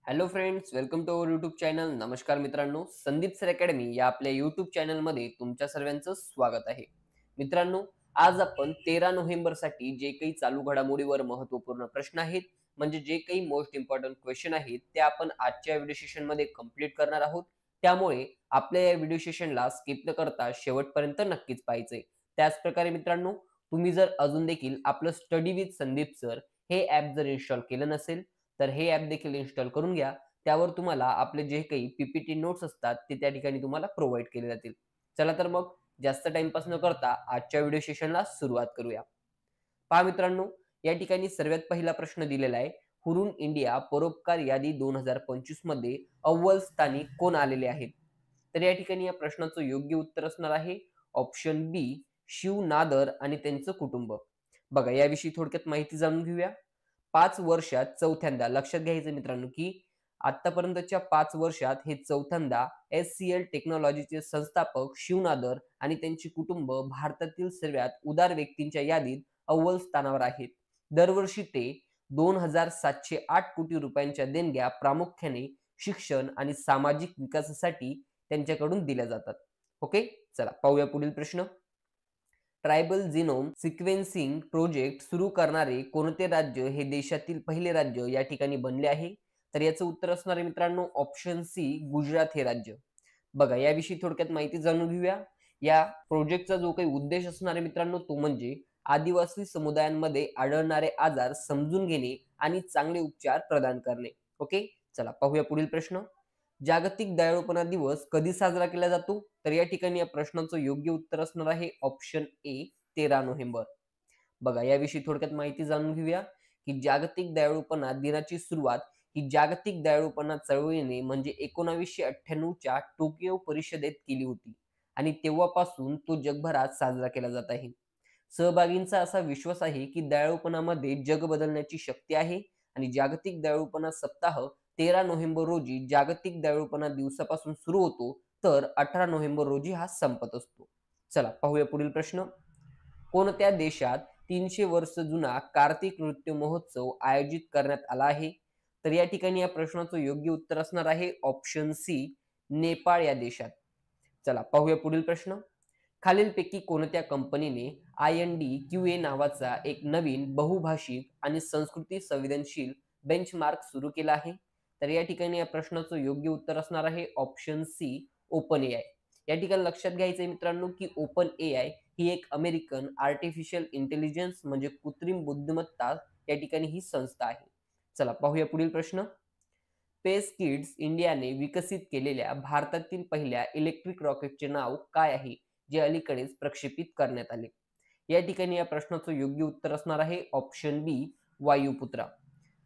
Hello friends, welcome to our YouTube channel. नमस्कार मित्रांनो, Sandeep sir academy या आपल्या यूट्यूब चॅनलमध्ये तुमच्या सर्वांचं स्वागत आहे. मित्रांनो, आज आपण 13 नोव्हेंबरसाठी जे काही चालू घडामोडीवर महत्त्वपूर्ण प्रश्न आहेत, म्हणजे जे काही मोस्ट इम्पॉर्टंट क्वेश्चन आहेत, ते आपण आजच्या व्हिडिओ सेशनमध्ये कंप्लीट करणार आहोत. त्यामुळे आपल्या या व्हिडिओ सेशनला स्किप न करता शेवटपर्यंत नक्कीच पाहायचंय. त्याचप्रकारे मित्रांनो, तुम्ही जर अजून देखील आपलं स्टडी विथ संदीप सर हे ॲप जर इन्स्टॉल केलं नसेल, तर हे ॲप देखील इन्स्टॉल करून घ्या. त्यावर तुम्हाला आपले जे काही पी-पी-टी नोट्स असतात ते त्या ठिकाणी तुम्हाला प्रोव्हाईड केले जातील. चला तर मग जास्त टाईमपास न करता आजच्या व्हिडिओ सेशनला सुरुवात करूया. पहा मित्रांनो, या ठिकाणी सर्वात पहिला प्रश्न दिलेला आहे. हुरून इंडिया परोपकार यादी 2025 मध्ये अव्वल स्थानी कोण आलेले आहेत? तर या ठिकाणी या प्रश्नाचं योग्य उत्तर असणार आहे ऑप्शन बी, शिव नादर आणि त्यांचं कुटुंब. बघा, याविषयी थोडक्यात माहिती जाणून घेऊया. 5 वर्षात चौथ्यांदा लक्षात घ्यायचं मित्रांनो, की आतापर्यंतच्या 5 वर्षात हे चौथ्यांदा एस-सी-एल टेक्नॉलॉजीचे संस्थापक शिव नादर आणि त्यांचे कुटुंब भारतातील सर्वात उदार व्यक्तींच्या यादीत अव्वल स्थानावर आहेत. दरवर्षी ते 2,708 कोटी रुपयांच्या देणग्या प्रामुख्याने शिक्षण आणि सामाजिक विकासासाठी त्यांच्याकडून दिल्या जातात. ओके, चला पाहूया पुढील प्रश्न. ट्रायबल जीनोम सिक्वेन्सिंग प्रोजेक्ट सुरू करणारे कोणते राज्य हे देशातील पहिले राज्य या ठिकाणी बनले आहे? तर याचं उत्तर असणार आहे मित्रांनो ऑप्शन सी, गुजरात हे राज्य. बघा, याविषयी थोडक्यात माहिती जाणून घेऊया. या प्रोजेक्टचा जो काही उद्देश असणार आहे मित्रांनो, तो म्हणजे आदिवासी समुदायांमध्ये आढळणारे आजार समजून घेणे आणि चांगले उपचार प्रदान करणे. ओके, चला पाहूया पुढील प्रश्न. जागतिक दयाळूपणा दिवस कधी साजरा केला जातो? तर या ठिकाणी या प्रश्नाचं योग्य उत्तर असणार आहे ऑप्शन ए, 13 नोव्हेंबर. बघा, याविषयी थोडक्यात माहिती जाणून घेऊया, की जागतिक दयाळूपणा दिनाची सुरुवात ही जागतिक दयाळूपणा चळवळीने म्हणजे 1998च्या टोकियो परिषदेत केली होती आणि तेव्हापासून तो जगभरात साजरा केला जात आहे. सहभागींचा असा विश्वास आहे की दयाळूपणामध्ये जग बदलण्याची शक्ती आहे आणि जागतिक दयाळूपणा सप्ताह 13 नोव्हेंबर रोजी जागतिक दयाळूपणा दिवसापासून सुरू होतो, तर 18 नोव्हेंबर रोजी हा संपत असतो. चला पाहूया पुढील प्रश्न. कोणत्या देशात 300 वर्ष जुना कार्तिक नृत्य महोत्सव आयोजित करण्यात आला आहे? तर या ठिकाणी या प्रश्नाचं योग्य उत्तर असणार आहे ऑप्शन सी, नेपाळ या देशात. चला पाहूया पुढील प्रश्न. खालीलपैकी कोणत्या कंपनीने IND-QA नावाचा एक नवीन बहुभाषिक आणि संस्कृती संवेदनशील बेंचमार्क सुरू केला आहे? तर या ठिकाणी या प्रश्नाचं योग्य उत्तर असणार आहे ऑप्शन सी, ओपन AI. या ठिकाणी लक्षात घ्यायचंय मित्रांनो, की ओपन AI ही एक अमेरिकन आर्टिफिशियल इंटेलिजन्स म्हणजे कृत्रिम बुद्धिमत्ता या ठिकाणी ही संस्था आहे. चला पाहूया पुढील प्रश्न. स्पेस किड्स इंडियाने विकसित केलेल्या भारतातील पहिल्या इलेक्ट्रिक रॉकेटचे नाव काय आहे, जे अलीकडेच प्रक्षेपित करण्यात आले? या ठिकाणी या प्रश्नाचं योग्य उत्तर असणार आहे ऑप्शन बी, वायुपुत्रा.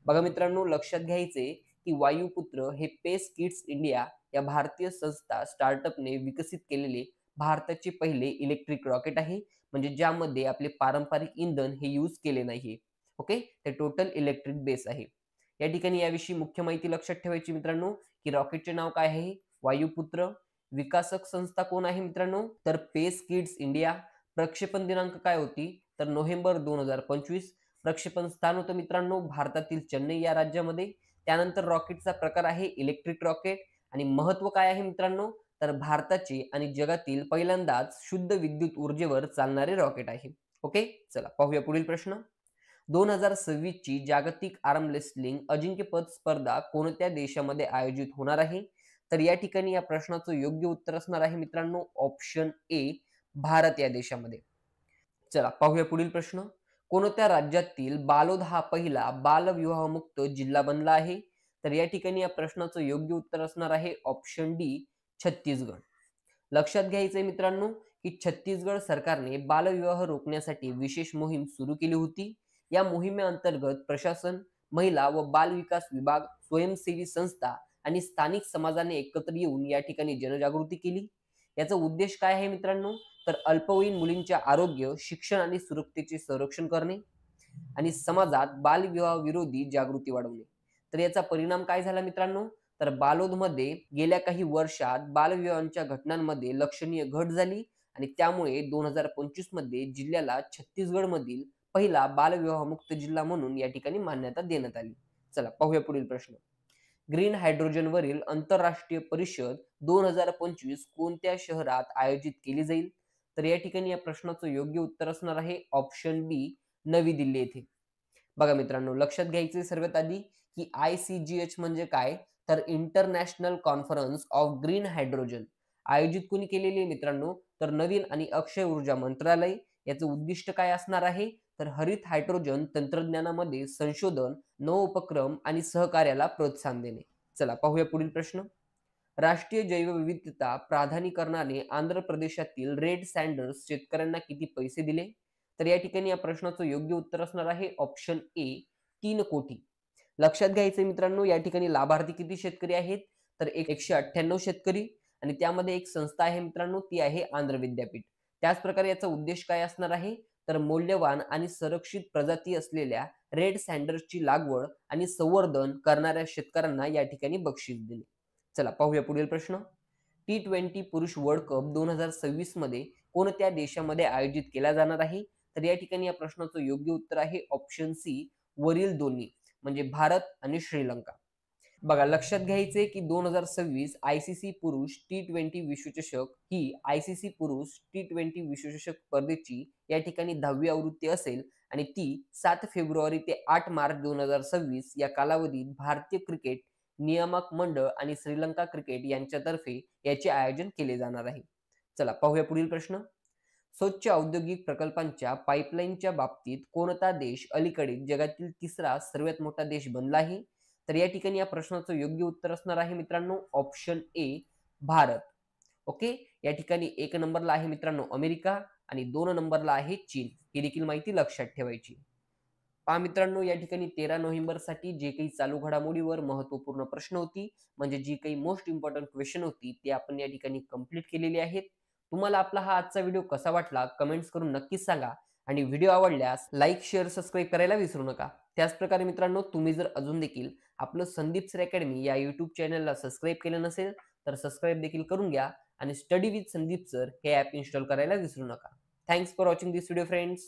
बघा मित्रांनो, लक्षात घ्यायचे की वायुपुत्र हे स्पेस किड्स इंडिया या भारतीय संस्था स्टार्टअपने विकसित केलेले भारताचे पहिले इलेक्ट्रिक रॉकेट आहे, म्हणजे ज्यामध्ये आपले पारंपरिक इंधन हे यूज केले नाहीये. ओके, ते टोटल इलेक्ट्रिक बेस आहे. या ठिकाणी याविषयी मुख्य माहिती लक्षात ठेवायची मित्रांनो, की रॉकेटचे नाव काय आहे? वायुपुत्र. विकासक संस्था कोण आहे मित्रांनो? तर स्पेस किड्स इंडिया. प्रक्षेपण दिनांक काय होती? तर नोव्हेंबर 2025. प्रक्षेपण स्थान होतं मित्रांनो भारतातील चेन्नई या राज्यामध्ये. त्यानंतर रॉकेटचा प्रकार आहे इलेक्ट्रिक रॉकेट आणि महत्व काय आहे मित्रांनो? तर भारताचे आणि जगातील पहिल्यांदाच शुद्ध विद्युत ऊर्जेवर चालणारे रॉकेट आहे. ओके, चला पाहूया पुढील प्रश्न. 2026 ची जागतिक आर्म रेसलिंग अजिंक्यपद स्पर्धा कोणत्या देशामध्ये आयोजित होणार आहे? तर या ठिकाणी या प्रश्नाचं योग्य उत्तर असणार आहे मित्रांनो ऑप्शन ए, भारत या देशामध्ये. चला पाहूया पुढील प्रश्न. कोणत्या राज्यातील बालोद हा पहिला बालविवाहमुक्त जिल्हा बनला आहे? तर या ठिकाणी या प्रश्नाचं योग्य उत्तर असणार आहे ऑप्शन डी, छत्तीसगड. लक्षात घ्यायचंय मित्रांनो, की छत्तीसगड सरकारने बालविवाह रोखण्यासाठी विशेष मोहीम सुरू केली होती. या मोहिमेअंतर्गत प्रशासन, महिला व बाल विकास विभाग, स्वयंसेवी संस्था आणि स्थानिक समाजाने एकत्र येऊन या ठिकाणी जनजागृती केली. याचा उद्देश काय आहे मित्रांनो? तर अल्पवयीन मुलींच्या आरोग्य, शिक्षण आणि सुरक्षेचे संरक्षण करणे आणि समाजात बालविवाह विरोधी जागृती वाढवणे. तर याचा परिणाम काय झाला मित्रांनो? तर बालोदमध्ये गेल्या काही वर्षात बालविवाहांच्या घटनांमध्ये लक्षणीय घट झाली आणि त्यामुळे 2025 मध्ये जिल्ह्याला छत्तीसगडमधील पहिला बालविवाहमुक्त जिल्हा म्हणून या ठिकाणी मान्यता देण्यात आली. चला पाहूया पुढील प्रश्न. ग्रीन हायड्रोजनवरील आंतरराष्ट्रीय परिषद 2025 कोणत्या शहरात आयोजित केली जाईल? तर या ठिकाणी या प्रश्नाचं योग्य उत्तर असणार आहे ऑप्शन बी, नवी दिल्ली येथे. बघा मित्रांनो, लक्षात घ्यायचे सर्वात आधी की ICGH म्हणजे काय, तर international conference of green hydrogen आयोजित कोणी केलेली आहे मित्रांनो, तर नवीन आणि अक्षय ऊर्जा मंत्रालय. याचं उद्दिष्ट काय असणार आहे, तर हरित हायड्रोजन तंत्रज्ञानामध्ये संशोधन, नवोपक्रम आणि सहकार्याला प्रोत्साहन देणे. चला पाहूया पुढील प्रश्न. राष्ट्रीय जैवविविधता प्राधिकरणाने आंध्र प्रदेशातील रेड सँडर्स शेतकऱ्यांना किती पैसे दिले? तर या ठिकाणी या प्रश्नाचं योग्य उत्तर असणार आहे ऑप्शन ए, 3 कोटी. लक्षात घ्यायचंय मित्रांनो, या ठिकाणी लाभार्थी किती शेतकरी आहेत, तर 198 शेतकरी. आणि त्यामध्ये एक संस्था आहे मित्रांनो, ती आहे आंध्र विद्यापीठ. त्याच प्रकारे याचा उद्देश काय असणार आहे, तर मौल्यवान आणि संरक्षित प्रजाती असलेल्या रेड सँडर्सची लागवड आणि संवर्धन करणाऱ्या शेतकऱ्यांना या ठिकाणी बक्षीस दिले. चला पाहूया पुढील प्रश्न. T20 पुरुष वर्ल्ड कप 2026 मध्ये कोणत्या देशामध्ये आयोजित केला जाणार आहे? तर या ठिकाणी या प्रश्नाचं योग्य उत्तर आहे ऑप्शन सी, वरील दोन्ही, म्हणजे भारत आणि श्रीलंका. बघा लक्षात घ्यायचे की 2026 ICC पुरुष T20 विश्वचषक ही ICC पुरुष T20 विश्वचषक स्पर्धेची या ठिकाणी 10वी आवृत्ती असेल आणि ती 7 फेब्रुवारी ते 8 मार्च 2026 या कालावधीत भारतीय क्रिकेट नियामक मंडळ आणि श्रीलंका क्रिकेट यांच्यातर्फे याचे आयोजन केले जाणार आहे. चला पाहूया पुढील प्रश्न. स्वच्छ औद्योगिक प्रकल्पांच्या पाईपलाईनच्या बाबतीत कोणता देश अलीकडे जगातील तिसरा सर्वात मोठा देश बनला आहे? तर या ठिकाणी या प्रश्नाचं योग्य उत्तर असणार आहे मित्रांनो ऑप्शन ए, भारत. ओके. या ठिकाणी 1 नंबरला आहे मित्रांनो अमेरिका आणि 2 नंबरला आहे चीन. ही देखील माहिती लक्षात ठेवायची. पहा मित्रांनो, या ठिकाणी 13 नोव्हेंबरसाठी जे काही चालू घडामोडीवर महत्वपूर्ण प्रश्न होती, म्हणजे जी काही मोस्ट इम्पॉर्टंट क्वेश्चन होती, ते आपण या ठिकाणी कंप्लीट केलेली आहेत. तुम्हाला आपला हा आजचा व्हिडिओ कसा वाटला कमेंट्स करून नक्कीच सांगा आणि व्हिडिओ आवडल्यास लाईक, शेअर, सबस्क्राईब करायला विसरू नका. त्याचप्रकारे मित्रांनो, तुम्ही जर अजून देखील आपलं संदीप सर अकॅडमी या यूट्यूब चॅनलला सबस्क्राईब केलं नसेल तर सबस्क्राईब देखील करून घ्या आणि स्टडी विथ संदीप सर हे ॲप इन्स्टॉल करायला विसरू नका. Thanks for watching this video friends.